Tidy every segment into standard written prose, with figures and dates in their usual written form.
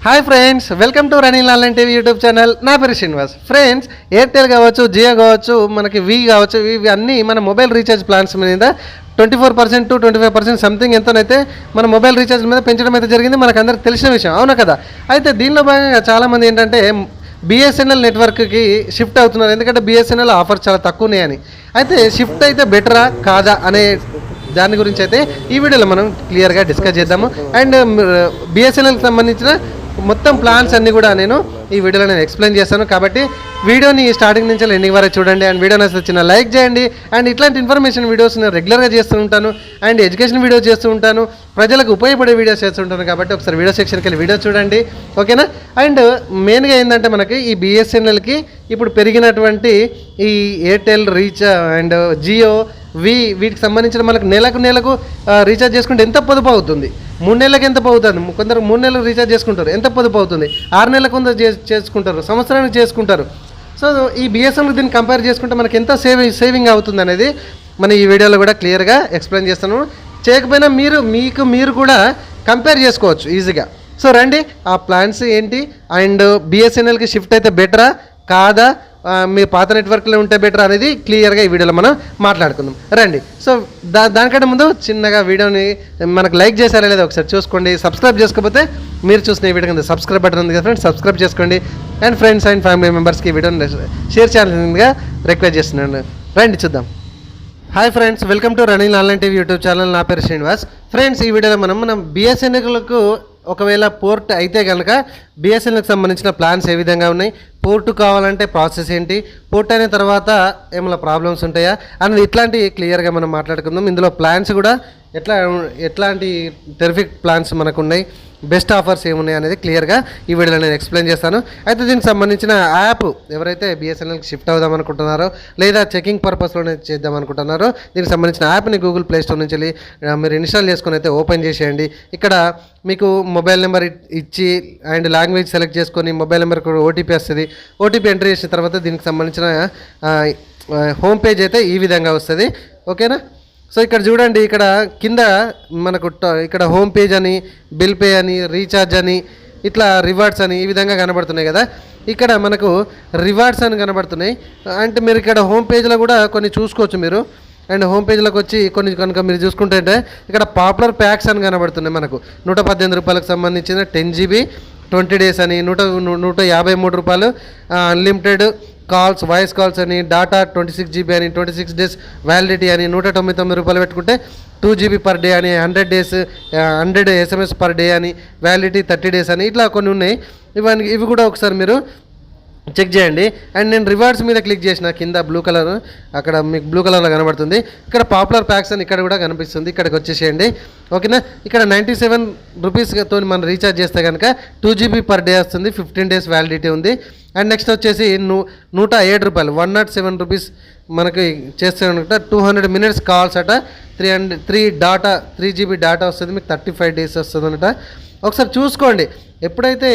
Hi friends, welcome to running online TV YouTube channel. నా పేరు Srinivas. Friends, Airtel కావచ్చు, జియో కావచ్చు, మనకి వి కావచ్చు, ఇవి అన్నీ మన మొబైల్ రీఛార్జ్ ప్లాన్స్ మీద 24% టు 25% సంథింగ్ ఎంతనైతే మన మొబైల్ రీఛార్జ్ మీద పెంచడం అయితే జరిగింది. మనకు అందరికి తెలిసిన విషయం, అవునా కదా? అయితే దీనిలో భాగంగా చాలామంది ఏంటంటే బిఎస్ఎన్ఎల్ నెట్వర్క్కి షిఫ్ట్ అవుతున్నారు. ఎందుకంటే బిఎస్ఎన్ఎల్ ఆఫర్ చాలా తక్కువ ఉన్నాయని. అయితే షిఫ్ట్ అయితే బెటరా కాదా అనే దాని గురించి అయితే ఈ వీడియోలో మనం క్లియర్గా డిస్కస్ చేద్దాము. అండ్ బిఎస్ఎన్ఎల్కి సంబంధించిన మొత్తం ప్లాన్స్ అన్నీ కూడా నేను ఈ వీడియోలో నేను ఎక్స్ప్లెయిన్ చేస్తాను. కాబట్టి వీడియోని స్టార్టింగ్ నుంచి ఎండింగ్ వరకు చూడండి. అండ్ వీడియో నచ్చితే చిన్న లైక్ చేయండి. అండ్ ఇట్లాంటి ఇన్ఫర్మేషన్ వీడియోస్ నేను రెగ్యులర్గా చేస్తూ ఉంటాను. అండ్ ఎడ్యుకేషన్ వీడియోస్ చేస్తూ ఉంటాను, ప్రజలకు ఉపయోగపడే వీడియోస్ చేస్తూ ఉంటాను. కాబట్టి ఒకసారి వీడియో సెక్షన్కి వెళ్ళి వీడియో చూడండి, ఓకేనా? అండ్ మెయిన్గా ఏంటంటే మనకి ఈ బిఎస్ఎన్ఎల్కి ఇప్పుడు పెరిగినటువంటి ఈ ఎయిర్టెల్ రీచ్ అండ్ జియో వీటికి సంబంధించిన మనకు నెలకు రీఛార్జ్ చేసుకుంటే ఎంత పొదుపు అవుతుంది? 3 నెలలకు ఎంత అవుతుంది? కొందరు 3 నెలలకు రీఛార్జ్ చేసుకుంటారు, ఎంత పొదుపు అవుతుంది? 6 నెలలకు కొందరు చేసుకుంటారు, సంవత్సరానికి చేసుకుంటారు. సో ఈ బిఎస్ఎన్ఎల్ దీన్ని కంపేర్ చేసుకుంటే మనకి ఎంత సేవింగ్ అవుతుంది అనేది మనం ఈ వీడియోలో కూడా క్లియర్గా ఎక్స్ప్లెయిన్ చేస్తాను. చేయకపోయినా మీరు కూడా కంపేర్ చేసుకోవచ్చు ఈజీగా. సో రండి, ఆ ప్లాన్స్ ఏంటి అండ్ బిఎస్ఎన్ఎల్కి షిఫ్ట్ అయితే బెటరా కాదా, మీ పాత నెట్వర్క్లో ఉంటే బెటర్ అనేది క్లియర్గా ఈ వీడియోలో మనం మాట్లాడుకుందాం, రండి. సో దానికంటే ముందు చిన్నగా వీడియోని మనకు లైక్ చేశారా లేదా ఒకసారి చూసుకోండి. సబ్స్క్రైబ్ చేసుకోకపోతే మీరు చూసిన ఈ వీడియో కింద సబ్స్క్రైబ్ బటన్ ఉంది కదా ఫ్రెండ్స్, సబ్స్క్రైబ్ చేసుకోండి. అండ్ ఫ్రెండ్స్ అండ్ ఫ్యామిలీ మెంబర్స్కి ఈ వీడియోని షేర్ చేయాల్సిందిగా రిక్వెస్ట్ చేస్తున్నాను. రండి చూద్దాం. Hi friends, welcome to running online TV YouTube channel. నా పేరు శ్రీనివాస్. ఫ్రెండ్స్, ఈ వీడియోలో మనం బిఎస్ఎన్ఎల్కు ఒకవేళ పోర్ట్ అయితే కనుక బిఎస్ఎన్ఎల్కి సంబంధించిన ప్లాన్స్ ఏ విధంగా ఉన్నాయి, పోర్టు కావాలంటే ప్రాసెస్ ఏంటి, పోర్ట్ అయిన తర్వాత ఏమైనా ప్రాబ్లమ్స్ ఉంటాయా అనేది ఇట్లాంటి క్లియర్గా మనం మాట్లాడుకుందాం. ఇందులో ప్లాన్స్ కూడా ఎట్లాంటి టెరిఫిక్ ప్లాన్స్ మనకు ఉన్నాయి, బెస్ట్ ఆఫర్స్ ఏమున్నాయి అనేది క్లియర్గా ఈ వీడియోలో నేను ఎక్స్ప్లెయిన్ చేస్తాను. అయితే దీనికి సంబంధించిన యాప్ ఎవరైతే బిఎస్ఎన్ఎల్కి షిఫ్ట్ అవుదాం అనుకుంటున్నారో లేదా చెకింగ్ పర్పస్లోనే చేద్దాం అనుకుంటున్నారో దీనికి సంబంధించిన యాప్ని గూగుల్ ప్లే స్టోర్ నుంచి వెళ్ళి మీరు ఇన్స్టాల్ చేసుకొని అయితే ఓపెన్ చేసేయండి. ఇక్కడ మీకు మొబైల్ నెంబర్ ఇచ్చి అండ్ లాంగ్వేజ్ సెలెక్ట్ చేసుకొని మొబైల్ నెంబర్కి ఓటీపీ వస్తుంది. ఓటీపీ ఎంటర్ చేసిన తర్వాత దీనికి సంబంధించిన హోమ్ పేజ్ అయితే ఈ విధంగా వస్తుంది, ఓకేనా? సో ఇక్కడ చూడండి, ఇక్కడ కింద మనకు ఇక్కడ హోమ్ పేజ్ అని, బిల్ పే అని, రీఛార్జ్ అని, ఇట్లా రివార్డ్స్ అని ఈ విధంగా కనబడుతున్నాయి కదా. ఇక్కడ మనకు రివార్డ్స్ అని కనబడుతున్నాయి. అంటే మీరు ఇక్కడ హోమ్ పేజ్లో కూడా కొన్ని చూసుకోవచ్చు మీరు. అండ్ హోమ్ పేజ్లోకి వచ్చి కొన్ని కనుక మీరు చూసుకుంటే ఇక్కడ పాపులర్ ప్యాక్స్ అని కనబడుతున్నాయి. మనకు 118 రూపాయలకు సంబంధించిన 10 GB 20 days అని, 153 రూపాయలు అన్లిమిటెడ్ కాల్స్, వాయిస్ కాల్స్ అని, డాటా 26 GB అని, 26 days వ్యాలిడిటీ అని, 199 రూపాయలు పెట్టుకుంటే 2 GB పర్ డే అని, 100 days 100 SMS పర్ డే అని, వ్యాలిడిటీ 30 days అని, ఇట్లా కొన్ని ఉన్నాయి. ఇవి కూడా ఒకసారి మీరు చెక్ చేయండి. అండ్ నేను రివార్డ్స్ మీద క్లిక్ చేసిన కింద బ్లూ కలర్, అక్కడ మీకు బ్లూ కలర్లో కనబడుతుంది. ఇక్కడ పాపులర్ ప్యాక్స్ అని ఇక్కడ కూడా కనిపిస్తుంది, ఇక్కడికి వచ్చేసేయండి, ఓకేనా? ఇక్కడ 97 రూపీస్తో మనం రీఛార్జ్ చేస్తే కనుక 2 GB పర్ డే వస్తుంది, 15 days వ్యాలిడిటీ ఉంది. అండ్ నెక్స్ట్ వచ్చేసి 107 రూపాయలు 107 రూపీస్ మనకి చేస్తే కనుక 200 minutes కాల్స్ అట, 3 GB డాటా వస్తుంది, మీకు 35 days వస్తుంది అనట. ఒకసారి చూసుకోండి. ఎప్పుడైతే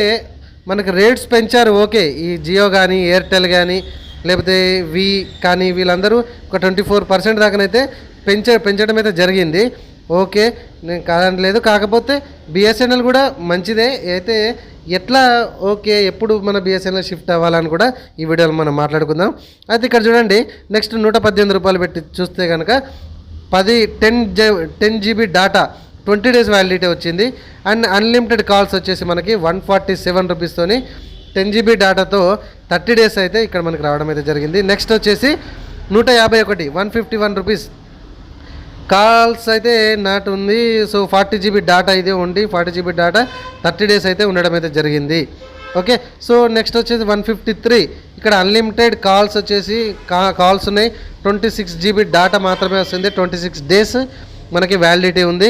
మనకి రేట్స్ పెంచారు, ఓకే, ఈ జియో కానీ ఎయిర్టెల్ కానీ లేకపోతే వి కానీ వీళ్ళందరూ ఒక 24% దాకానైతే పెంచడం అయితే జరిగింది, ఓకే, నేను కాదనలేదు. కాకపోతే బిఎస్ఎన్ఎల్ కూడా మంచిదే. అయితే ఎట్లా ఓకే ఎప్పుడు మన బిఎస్ఎన్ఎల్ షిఫ్ట్ అవ్వాలని కూడా ఈ వీడియోలో మనం మాట్లాడుకుందాం. అయితే ఇక్కడ చూడండి, నెక్స్ట్ 118 రూపాయలు పెట్టి చూస్తే కనుక 10 GB డాటా 20 days వ్యాలిడిటీ వచ్చింది. అండ్ అన్లిమిటెడ్ కాల్స్ వచ్చేసి మనకి 147 రూపీస్తోని 10 GB డాటాతో 30 days అయితే ఇక్కడ మనకి రావడం అయితే జరిగింది. నెక్స్ట్ వచ్చేసి 151 రూపీస్ కాల్స్ అయితే నాట్ ఉంది. సో 40 GB డాటా ఇదే ఉండి 40 GB డాటా 30 days అయితే ఉండడం అయితే జరిగింది, ఓకే. సో నెక్స్ట్ వచ్చేసి 153 ఇక్కడ అన్లిమిటెడ్ కాల్స్ వచ్చేసి కాల్స్ ఉన్నాయి, 26 GB డాటా మాత్రమే వస్తుంది, 26 days మనకి వ్యాలిడిటీ ఉంది.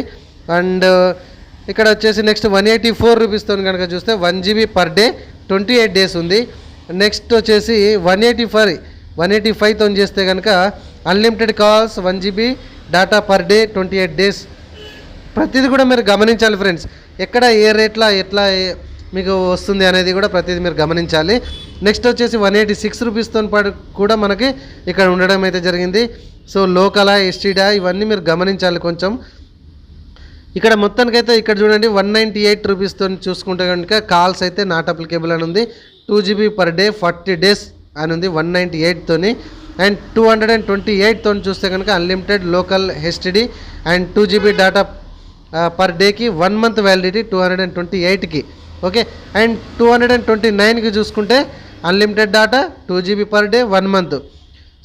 అండ్ ఇక్కడ వచ్చేసి నెక్స్ట్ 184 రూపీస్తో కనుక చూస్తే 1 GB పర్ డే 28 days ఉంది. నెక్స్ట్ వచ్చేసి 185తో చేస్తే కనుక unlimited calls 1 GB data per day 28 days. ప్రతిదీ కూడా మీరు గమనించాలి ఫ్రెండ్స్, ఎక్కడ ఏ రేట్లా ఎట్లా మీకు వస్తుంది అనేది కూడా ప్రతిదీ మీరు గమనించాలి. నెక్స్ట్ వచ్చేసి 186 రూపీస్తో పాటు కూడా మనకి ఇక్కడ ఉండడం అయితే జరిగింది. సో లోకలా, ఎస్టీడా ఇవన్నీ మీరు గమనించాలి కొంచెం. ఇక్కడ మొత్తానికైతే ఇక్కడ చూడండి 198 రూపీస్తో చూసుకుంటే కనుక కాల్స్ అయితే నాట్ అప్లికేబుల్ అని ఉంది. 2 GB పర్ డే 40 days అని ఉంది 198తోని. అండ్ 228తో చూస్తే కనుక unlimited local HDD and 2 GB data per డేకి 1 month వ్యాలిడిటీ 228కి. ఓకే, అండ్ 229కి చూసుకుంటే unlimited data 2 GB per day 1 month.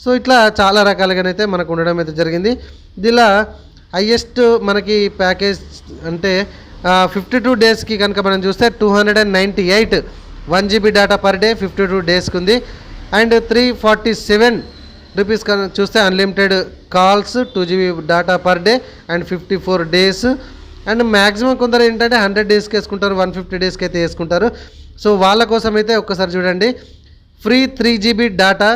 So ఇట్లా చాలా రకాలుగానైతే మనకు ఉండడం అయితే జరిగింది. దీనిలో హైయెస్ట్ మనకి ప్యాకేజ్ అంటే 52 daysకి కనుక మనం చూస్తే 298 1 GB డేటా పర్ డే 52 daysకి ఉంది. అండ్ 347 రూపీస్ చూస్తే unlimited calls 2 GB data per day and 54 days. And maximum కొందరు ఏంటంటే 100 daysకి వేసుకుంటారు, 150 daysకి అయితే వేసుకుంటారు. సో వాళ్ళ కోసం అయితే ఒక్కసారి చూడండి, ఫ్రీ 3 GB డేటా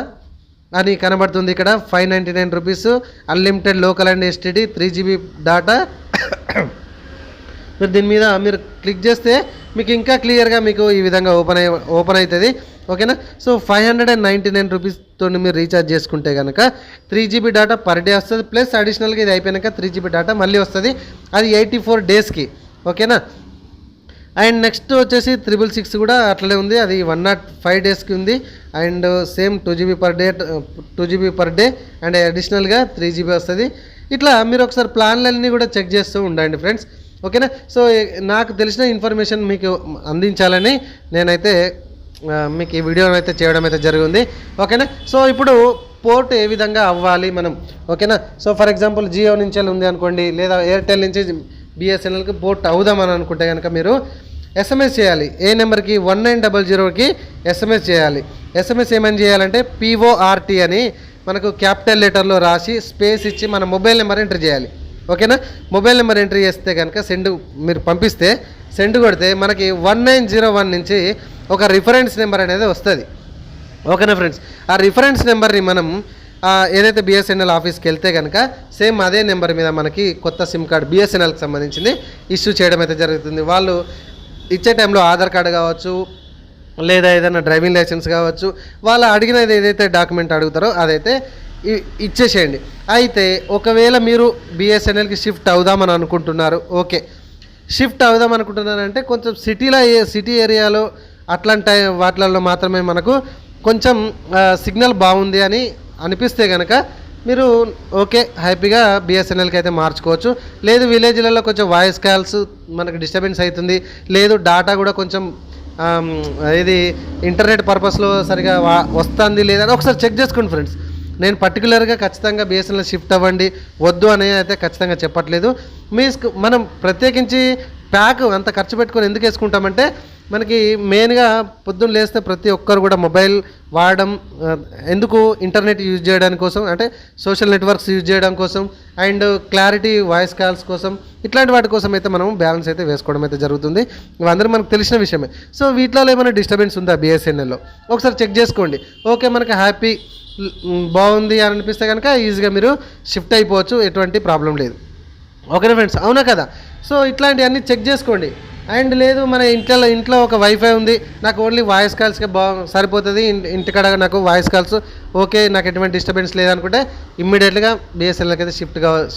అని కనబడుతుంది ఇక్కడ 599 rupees. Unlimited local and STD 3 GB data. మీరు దీని మీద మీరు క్లిక్ చేస్తే మీకు ఇంకా క్లియర్గా మీకు ఈ విధంగా ఓపెన్ అవుతుంది. ఓకేనా. సో 599 రూపీస్తో మీరు రీఛార్జ్ చేసుకుంటే కనుక 3 GB డేటా పర్ డే వస్తుంది. ప్లస్ అడిషనల్గా ఇది అయిపోయాక 3 GB డేటా మళ్ళీ వస్తుంది, అది 84 daysకి. ఓకేనా. అండ్ నెక్స్ట్ వచ్చేసి 666 కూడా అట్లనే ఉంది, అది 105 daysకి ఉంది. And same 2 GB per day and అడిషనల్గా 3 GB వస్తుంది. ఇట్లా మీరు ఒకసారి ప్లాన్లన్నీ కూడా చెక్ చేస్తూ ఉండండి ఫ్రెండ్స్. ఓకేనా. సో నాకు తెలిసిన ఇన్ఫర్మేషన్ మీకు అందించాలని నేనైతే మీకు ఈ వీడియోని అయితే చేయడం అయితే జరిగింది. ఓకేనా. సో ఇప్పుడు పోర్ట్ ఏ విధంగా అవ్వాలి మనం. ఓకేనా. సో ఫర్ ఎగ్జాంపుల్ జియో నుంచి ఉంది అనుకోండి, లేదా ఎయిర్టెల్ నుంచి బిఎస్ఎన్ఎల్కి పోర్ట్ అవుదామని అనుకుంటే కనుక మీరు SMS చేయాలి. ఏ నెంబర్కి 1900కి SMS చేయాలి. SMS ఏమని చేయాలంటే PORT అని మనకు క్యాపిటల్ లెటర్లో రాసి స్పేస్ ఇచ్చి మన మొబైల్ నెంబర్ ఎంటర్ చేయాలి. ఓకేనా. మొబైల్ నెంబర్ ఎంట్రీ చేస్తే కనుక మీరు పంపిస్తే సెండ్ కొడితే మనకి 1901 నుంచి ఒక రిఫరెన్స్ నెంబర్ అనేది వస్తుంది. ఓకేనా ఫ్రెండ్స్. ఆ రిఫరెన్స్ నెంబర్ని మనం ఏదైతే బిఎస్ఎన్ఎల్ ఆఫీస్కి వెళ్తే కనుక సేమ్ అదే నెంబర్ మీద మనకి కొత్త సిమ్ కార్డ్ బిఎస్ఎన్ఎల్కి సంబంధించింది ఇష్యూ చేయడం అయితే జరుగుతుంది. వాళ్ళు ఇచ్చే టైంలో ఆధార్ కార్డు కావచ్చు, లేదా ఏదైనా డ్రైవింగ్ లైసెన్స్ కావచ్చు, వాళ్ళు అడిగినది ఏదైతే డాక్యుమెంట్ అడుగుతారో అదైతే ఇచ్చేసేయండి. అయితే ఒకవేళ మీరు బిఎస్ఎన్ఎల్కి షిఫ్ట్ అవుదామని అనుకుంటున్నారు, ఓకే షిఫ్ట్ అవుదాం అనుకుంటున్నారంటే కొంచెం సిటీ ఏరియాలో అట్లాంటి వాటిలలో మాత్రమే మనకు కొంచెం సిగ్నల్ బాగుంది అని అనిపిస్తే కనుక మీరు ఓకే హ్యాపీగా బిఎస్ఎన్ఎల్కి అయితే మార్చుకోవచ్చు. లేదు విలేజ్లలో కొంచెం వాయిస్ కాల్స్ మనకు డిస్టర్బెన్స్ అవుతుంది, లేదు డాటా కూడా కొంచెం ఇది ఇంటర్నెట్ పర్పస్లో సరిగా వస్తుంది లేదని ఒకసారి చెక్ చేసుకోండి ఫ్రెండ్స్. నేను పర్టికులర్గా ఖచ్చితంగా బిఎస్ఎన్ఎల్ షిఫ్ట్ అవ్వండి వద్దు అని అయితే ఖచ్చితంగా చెప్పట్లేదు. మనం ప్రత్యేకించి ప్యాక్ అంత ఖర్చు పెట్టుకొని ఎందుకు వేసుకుంటామంటే మనకి మెయిన్గా పొద్దున్న లేస్తే ప్రతి ఒక్కరు కూడా మొబైల్ వాడడం ఎందుకు ఇంటర్నెట్ యూజ్ చేయడానికి కోసం, అంటే సోషల్ నెట్వర్క్స్ యూజ్ చేయడం కోసం అండ్ క్లారిటీ వాయిస్ కాల్స్ కోసం, ఇట్లాంటి వాటి కోసం అయితే మనం బ్యాలెన్స్ అయితే వేసుకోవడం అయితే జరుగుతుంది. ఇవందరూ మనకు తెలిసిన విషయమే. సో వీటిలో ఏమైనా డిస్టర్బెన్స్ ఉందా బిఎస్ఎన్ఎల్లో ఒకసారి చెక్ చేసుకోండి. ఓకే మనకి హ్యాపీ బాగుంది అని అనిపిస్తే కనుక ఈజీగా మీరు షిఫ్ట్ అయిపోవచ్చు, ఎటువంటి ప్రాబ్లం లేదు. ఓకేనా ఫ్రెండ్స్, అవునా కదా. సో ఇట్లాంటివన్నీ చెక్ చేసుకోండి. అండ్ లేదు మన ఇంట్లో ఒక వైఫై ఉంది, నాకు ఓన్లీ వాయిస్ కాల్స్కే సరిపోతుంది, ఇంటికాడ నాకు వాయిస్ కాల్స్ ఓకే, నాకు ఎటువంటి డిస్టర్బెన్స్ లేదనుకుంటే ఇమ్మీడియట్గా బిఎస్ఎన్ఎల్కి అయితే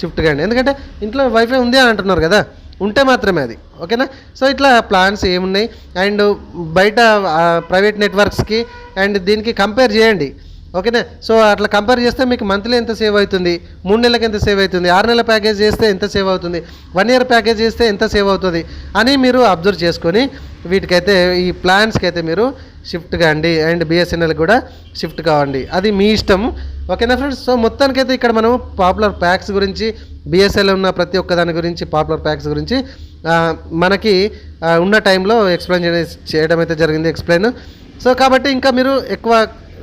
షిఫ్ట్ కాండి. ఎందుకంటే ఇంట్లో వైఫై ఉంది అని అంటున్నారు కదా, ఉంటే మాత్రమే అది. ఓకేనా. సో ఇట్లా ప్లాన్స్ ఏమున్నాయి అండ్ బయట ప్రైవేట్ నెట్వర్క్స్కి అండ్ దీనికి కంపేర్ చేయండి. ఓకేనా. సో అట్లా కంపేర్ చేస్తే మీకు మంత్లీ ఎంత సేవ్ అవుతుంది, 3 నెలలకు ఎంత సేవ్ అవుతుంది, 6 నెలల ప్యాకేజ్ చేస్తే ఎంత సేవ్ అవుతుంది, 1 year ప్యాకేజ్ చేస్తే ఎంత సేవ్ అవుతుంది అని మీరు అబ్జర్వ్ చేసుకొని వీటికైతే ఈ ప్లాన్స్కి అయితే మీరు షిఫ్ట్ కాండి అండ్ బిఎస్ఎన్ఎల్ కూడా షిఫ్ట్ కావండి, అది మీ ఇష్టం. ఓకేనా ఫ్రెండ్స్. సో మొత్తానికైతే ఇక్కడ మనం పాపులర్ ప్యాక్స్ గురించి, బిఎస్ఎన్ఎల్ ఉన్న ప్రతి ఒక్క దాని గురించి, పాపులర్ ప్యాక్స్ గురించి మనకి ఉన్న టైంలో ఎక్స్ప్లెయిన్ చేయడం అయితే జరిగింది ఎక్స్ప్లెయిన్. సో కాబట్టి ఇంకా మీరు ఎక్కువ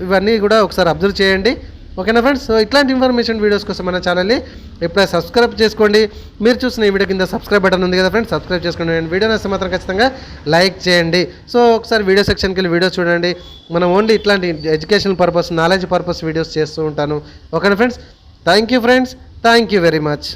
ఇవన్నీ కూడా ఒకసారి అబ్జర్వ్ చేయండి. ఓకేనా ఫ్రెండ్స్. సో ఇట్లాంటి ఇన్ఫర్మేషన్ వీడియోస్ కోసం మన ఛానల్ని ఎప్పుడైనా సబ్స్క్రైబ్ చేసుకోండి. మీరు చూసిన ఈ వీడియో కింద సబ్స్క్రైబ్ బటన్ ఉంది కదా ఫ్రెండ్స్, సబ్స్క్రైబ్ చేసుకోండి. వీడియో నచ్చితే మాత్రం ఖచ్చితంగా లైక్ చేయండి. సో ఒకసారి వీడియో సెక్షన్కి వెళ్ళి వీడియోస్ చూడండి. మనం ఓన్లీ ఇట్లాంటి educational purpose, knowledge purpose videos చేస్తూ ఉంటాను. ఓకేనా friends. Thank you friends, thank you very much.